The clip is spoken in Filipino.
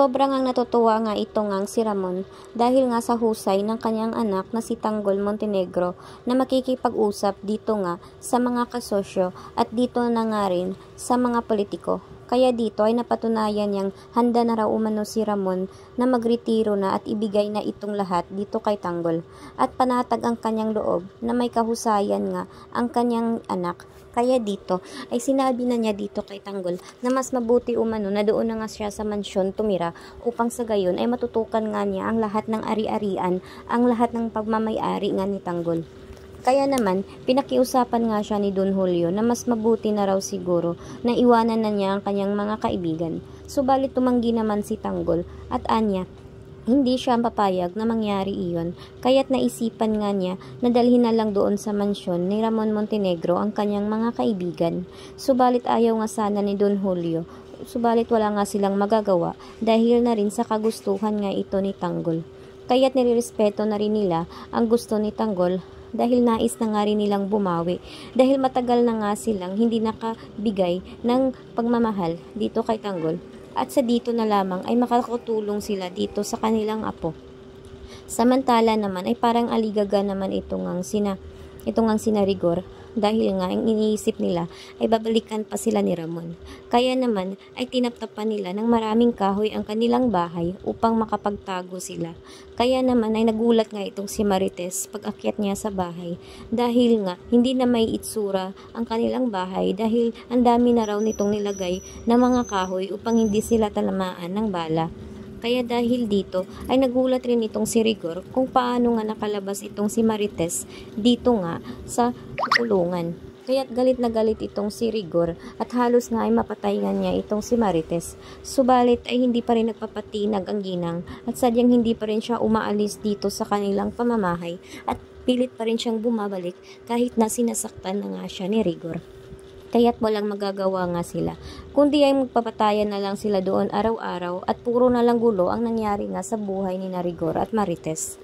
Sobrang ang natutuwa nga ito ngang si Ramon dahil nga sa husay ng kanyang anak na si Tanggol Montenegro na makikipag-usap dito nga sa mga kasosyo at dito na nga rin sa mga politiko. Kaya dito ay napatunayan niyang handa na raw umano si Ramon na magretiro na at ibigay na itong lahat dito kay Tanggol. At panatag ang kanyang loob na may kahusayan nga ang kanyang anak. Kaya dito ay sinabi na niya dito kay Tanggol na mas mabuti umano na doon na nga siya sa mansyon tumira upang sa gayon ay matutukan nga niya ang lahat ng ari-arian, ang lahat ng pagmamay-ari nga ni Tanggol. Kaya naman, pinakiusapan nga siya ni Don Julio na mas mabuti na raw siguro na iwanan na niya ang kanyang mga kaibigan. Subalit tumanggi naman si Tanggol at anya, hindi siya papayag na mangyari iyon, kaya't naisipan nga niya na dalhin na lang doon sa mansyon ni Ramon Montenegro ang kanyang mga kaibigan. Subalit ayaw nga sana ni Don Julio, subalit wala nga silang magagawa dahil na rin sa kagustuhan nga ito ni Tanggol. Kaya't nirerespeto na rin nila ang gusto ni Tanggol dahil nais na nga rin nilang bumawi dahil matagal na nga silang hindi nakabigay ng pagmamahal dito kay Tanggol at sa dito na lamang ay makakatulong sila dito sa kanilang apo. Samantala naman ay parang aligaga naman itong ang sina Rigor dahil nga ang iniisip nila ay babalikan pa sila ni Ramon. Kaya naman ay tinaptapan nila ng maraming kahoy ang kanilang bahay upang makapagtago sila. Kaya naman ay nagulat nga itong si Marites pag akyat niya sa bahay dahil nga hindi na may itsura ang kanilang bahay dahil ang dami na raw nitong nilagay na mga kahoy upang hindi sila talamaan ng bala. Kaya dahil dito ay nagulat rin itong si Rigor kung paano nga nakalabas itong si Marites dito nga sa kulungan. Kaya't galit na galit itong si Rigor at halos nga ay mapatay nga niya itong si Marites. Subalit ay hindi pa rin nagpapatinag ang ginang at sadyang hindi pa rin siya umaalis dito sa kanilang pamamahay at pilit pa rin siyang bumabalik kahit na sinasaktan na nga siya ni Rigor. Kaya't walang magagawa nga sila, kundi ay magpapatayan na lang sila doon araw-araw at puro na lang gulo ang nangyari nga sa buhay ni Rigor at Marites.